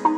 Hey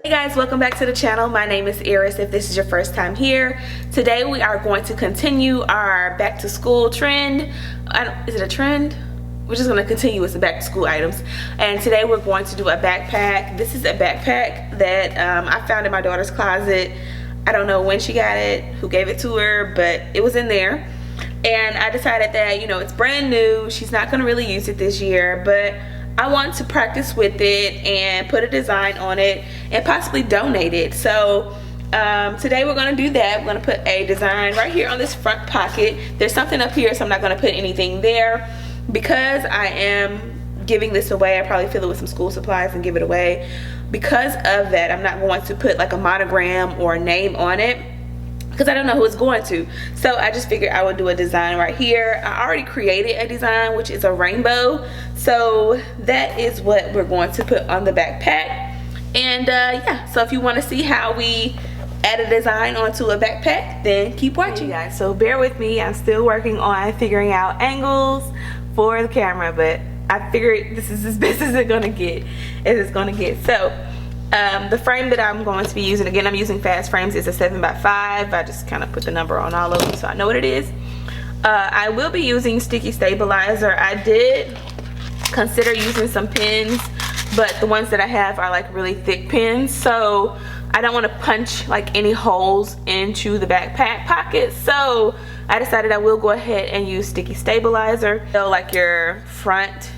guys, welcome back to the channel. My name is Eris if this is your first time here. Today we are going to continue our back to school trend. Is it a trend? We're just going to continue with the back to school items. And today we're going to do a backpack. This is a backpack that I found in my daughter's closet. I don't know when she got it, who gave it to her, but it was in there. And I decided that, you know, it's brand new. She's not going to really use it this year, but I want to practice with it and put a design on it and possibly donate it. So today we're going to do that. We're going to put a design right here on this front pocket. There's something up here, so I'm not going to put anything there. Because I am giving this away, I probably fill it with some school supplies and give it away. Because of that, I'm not going to put like a monogram or a name on it, because I don't know who it's going to. So I just figured I would do a design right here. I already created a design, which is a rainbow. So that is what we're going to put on the backpack. And yeah, so if you want to see how we add a design onto a backpack, then keep watching. Hey guys, so bear with me. I'm still working on figuring out angles for the camera, but I figured this is as best as it's gonna get. So the frame that I'm going to be using, again, I'm using fast frames, is a 7x5. I just kind of put the number on all of them so I know what it is. I will be using sticky stabilizer. I did consider using some pins, but the ones that I have are like really thick pins, so I don't want to punch like any holes into the backpack pocket. So I decided I will go ahead and use sticky stabilizer. So like your front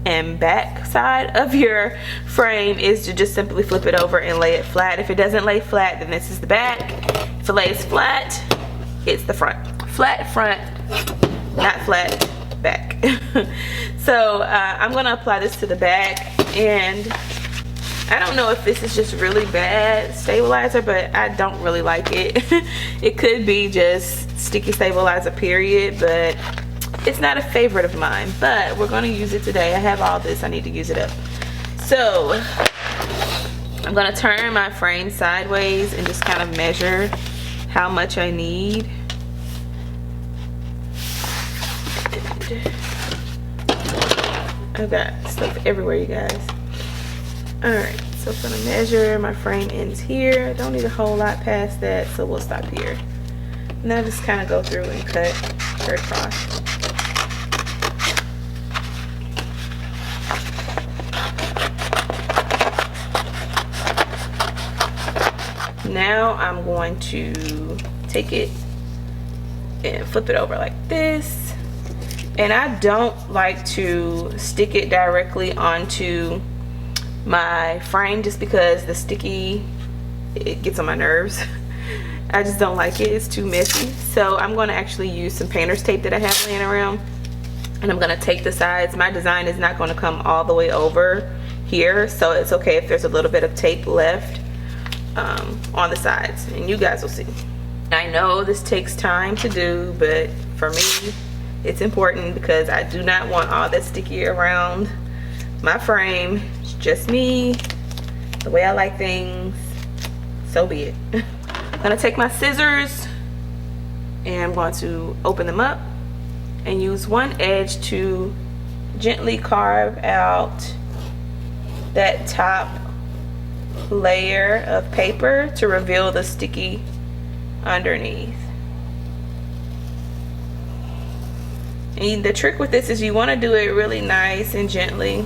and back side of your frame is to just simply flip it over and lay it flat. If it doesn't lay flat, then this is the back. If it lays flat, it's the front. Flat front, not flat back. So I'm gonna apply this to the back, and I don't know if this is just really bad stabilizer, but I don't really like it. It could be just sticky stabilizer period, but it's not a favorite of mine. But we're gonna use it today. I have all this, I need to use it up. So I'm gonna turn my frame sideways and just kind of measure how much I need. I've got stuff everywhere, you guys. Alright, so I'm gonna measure. My frame ends here. I don't need a whole lot past that, so we'll stop here. Now just kind of go through and cut across. Now I'm going to take it and flip it over like this. And I don't like to stick it directly onto my frame just because the sticky, it gets on my nerves. I just don't like it. It's too messy. So I'm going to actually use some painter's tape that I have laying around, and I'm going to take the sides. My design is not going to come all the way over here, so it's okay if there's a little bit of tape left on the sides, and you guys will see. I know this takes time to do, but for me it's important because I do not want all that sticky around my frame. It's just me, the way I like things, so be it. I'm gonna take my scissors and I'm going to open them up and use one edge to gently carve out that top layer of paper to reveal the sticky underneath. And the trick with this is you want to do it really nice and gently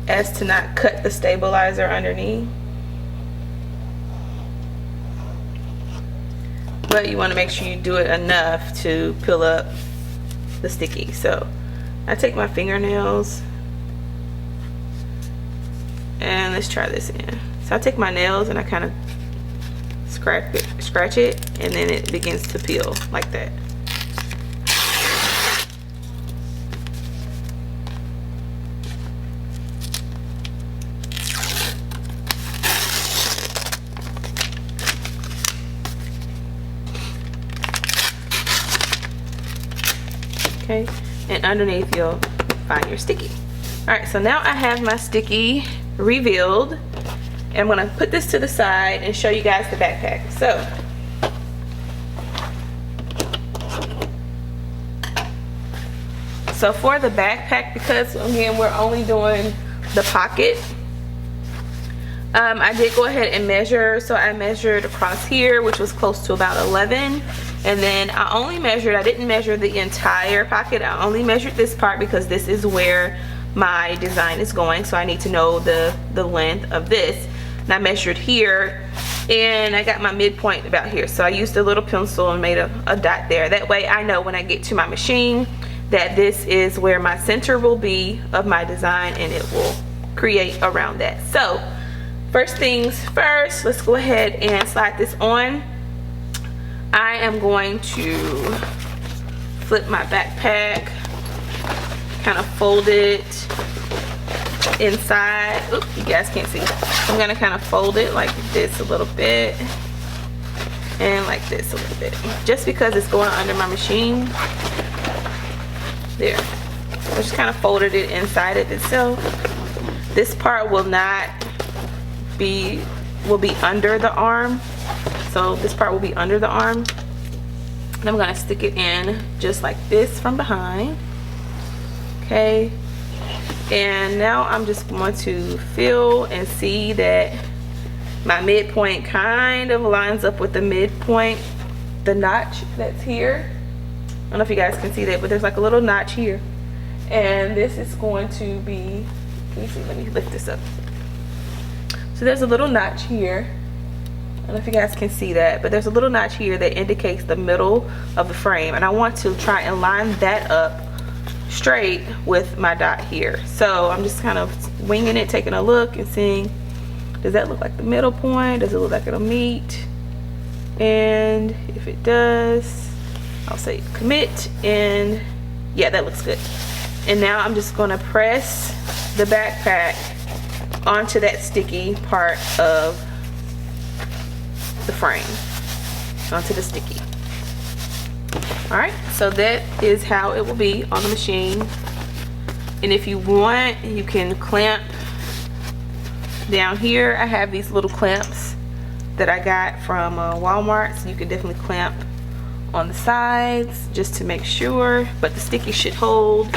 as to not cut the stabilizer underneath. But you want to make sure you do it enough to peel up the sticky. So I take my fingernails and let's try this in. So I take my nails and I kind of scratch it, and then it begins to peel like that. Okay, and underneath you'll find your sticky. All right, so now I have my sticky revealed, and I'm gonna put this to the side and show you guys the backpack. So So for the backpack, because again we're only doing the pocket, I did go ahead and measure. So I measured across here, which was close to about 11, and then I didn't measure the entire pocket. I only measured this part because this is where my design is going, so I need to know the length of this. And I measured here, and I got my midpoint about here. So I used a little pencil and made a dot there. That way I know when I get to my machine that this is where my center will be of my design, and it will create around that. So first things first, let's go ahead and slide this on. I am going to flip my backpack, kind of fold it inside. Oops, you guys can't see. I'm gonna kind of fold it like this a little bit, and like this a little bit, just because it's going under my machine. There, I just kind of folded it inside of itself. This part will be under the arm, so this part will be under the arm, and I'm gonna stick it in just like this from behind. Okay, and now I'm just going to feel and see that my midpoint kind of lines up with the midpoint, the notch that's here. I don't know if you guys can see that, but there's like a little notch here, and this is going to be, can you see, let me lift this up. So there's a little notch here. I don't know if you guys can see that, but there's a little notch here that indicates the middle of the frame, and I want to try and line that up straight with my dot here. So I'm just kind of winging it, taking a look and seeing, does that look like the middle point? Does it look like it'll meet? And if it does, I'll say commit, and yeah, that looks good. And now I'm just going to press the backpack onto that sticky part of the frame, onto the sticky. All right, so that is how it will be on the machine. And if you want, you can clamp down here. I have these little clamps that I got from Walmart, so you can definitely clamp on the sides just to make sure, but the sticky should hold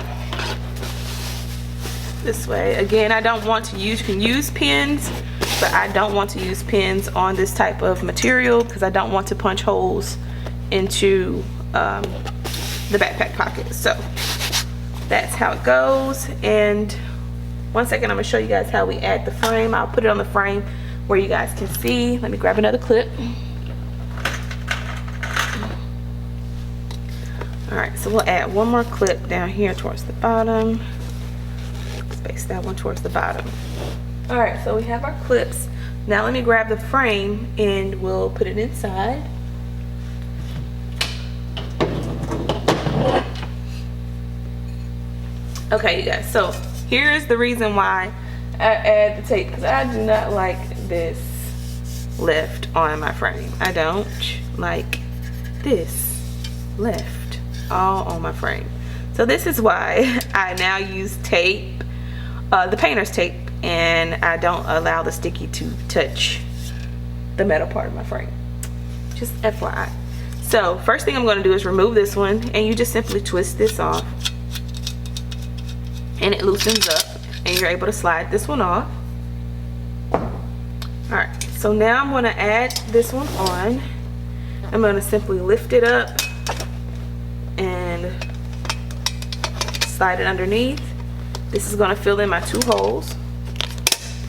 this way. Again, I don't want to use, you can use pins, but I don't want to use pins on this type of material because I don't want to punch holes into the backpack pocket. So that's how it goes. And one second, I'm gonna show you guys how we add the frame. I'll put it on the frame where you guys can see. Let me grab another clip. All right, so we'll add one more clip down here towards the bottom. Space that one towards the bottom. All right, so we have our clips. Now let me grab the frame and we'll put it inside. Okay, you guys, so here's the reason why I add the tape, because I do not like this left on my frame. I don't like this left all on my frame. So this is why I now use tape, the painter's tape, and I don't allow the sticky to touch the metal part of my frame. Just FYI. So first thing I'm going to do is remove this one, and you just simply twist this off and it loosens up and you're able to slide this one off. Alright, so now I'm going to add this one on. I'm going to simply lift it up and slide it underneath. This is going to fill in my two holes.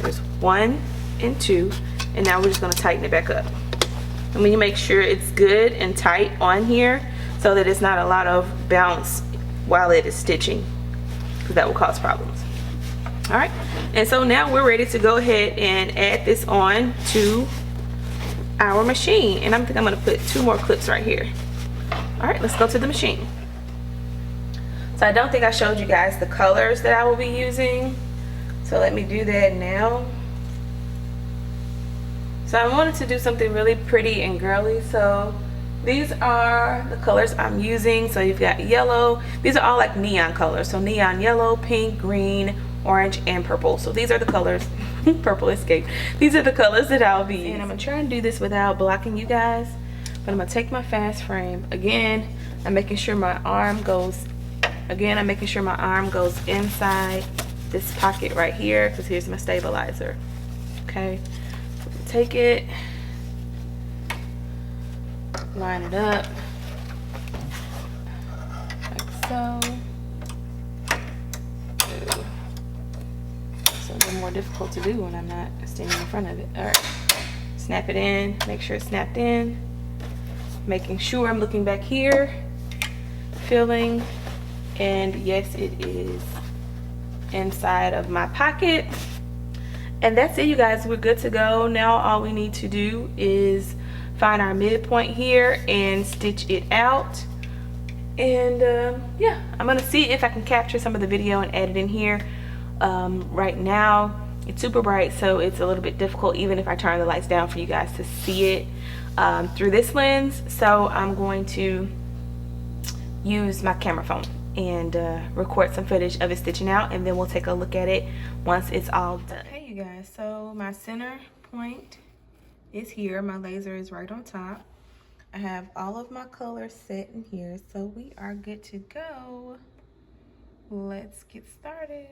There's 1 and 2, and now we're just going to tighten it back up. And when you make sure it's good and tight on here so that it's not a lot of bounce while it is stitching, because that will cause problems. All right, and so now we're ready to go ahead and add this on to our machine. And I think I'm going to put 2 more clips right here. All right, let's go to the machine. So I don't think I showed you guys the colors that I will be using, so let me do that now. So I wanted to do something really pretty and girly, so these are the colors I'm using. So you've got yellow. These are all like neon colors, so neon yellow, pink, green, orange, and purple. So these are the colors. Purple escape. These are the colors that I'll be using. And I'm gonna try and do this without blocking you guys, but I'm gonna take my fast frame again. I'm making sure my arm goes Again, I'm making sure my arm goes inside this pocket right here, because here's my stabilizer. Okay, so take it, line it up like so. So it's a little more difficult to do when I'm not standing in front of it. All right, snap it in, make sure it's snapped in, making sure I'm looking back here, feeling, and yes, it is inside of my pocket. And that's it, you guys. We're good to go. Now all we need to do is find our midpoint here and stitch it out. And yeah, I'm gonna see if I can capture some of the video and add it in here. Right now it's super bright, so it's a little bit difficult even if I turn the lights down for you guys to see it through this lens. So I'm going to use my camera phone and record some footage of it stitching out, and then we'll take a look at it once it's all done. Okay, you guys, so my center point is here. My laser is right on top. I have all of my colors set in here, so we are good to go. Let's get started.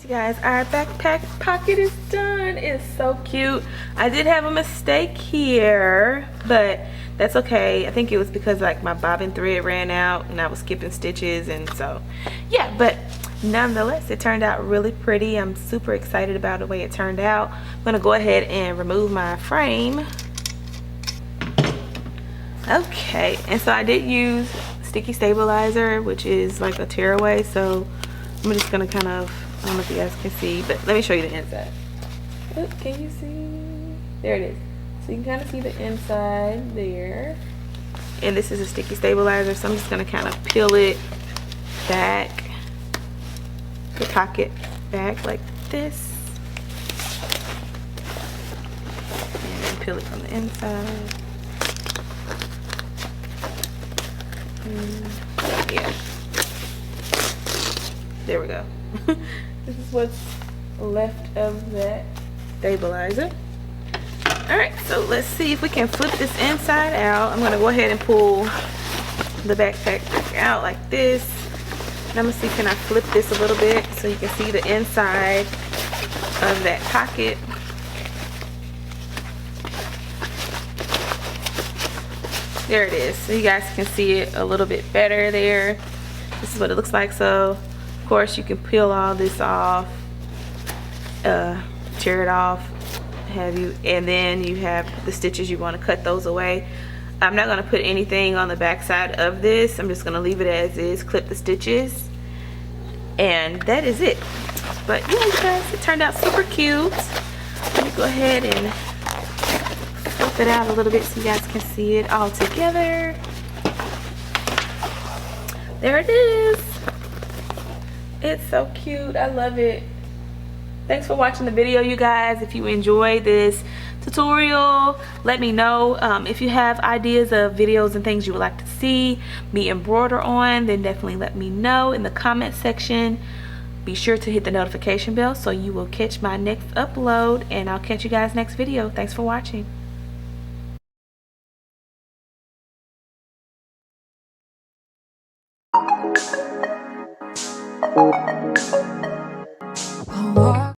You guys, our backpack pocket is done. It's so cute. I did have a mistake here, but that's okay. I think it was because like my bobbin thread ran out and I was skipping stitches, and so yeah, but nonetheless it turned out really pretty. I'm super excited about the way it turned out. I'm gonna go ahead and remove my frame. Okay, and so I did use sticky stabilizer, which is like a tearaway, so I'm just gonna kind of, I don't know if you guys can see, but let me show you the inside. Oh, can you see? There it is. So you can kind of see the inside there. And this is a sticky stabilizer, so I'm just gonna kind of peel it back, the pocket back like this. And then peel it from the inside. Yeah. There we go. This is what's left of that stabilizer. Alright, so let's see if we can flip this inside out. I'm going to go ahead and pull the backpack out like this. And I'm going to see, can I flip this a little bit so you can see the inside of that pocket. There it is. So you guys can see it a little bit better there. This is what it looks like. So of course you can peel all this off, tear it off, and then you have the stitches, you want to cut those away. I'm not going to put anything on the back side of this. I'm just going to leave it as is, clip the stitches, and that is it. But yeah, you guys, it turned out super cute. Let me go ahead and flip it out a little bit so you guys can see it all together. There it is. It's so cute. I love it. Thanks for watching the video, you guys. If you enjoyed this tutorial, let me know. If you have ideas of videos and things you would like to see me embroider on, then definitely let me know in the comment section. Be sure to hit the notification bell so you will catch my next upload, and I'll catch you guys next video. Thanks for watching.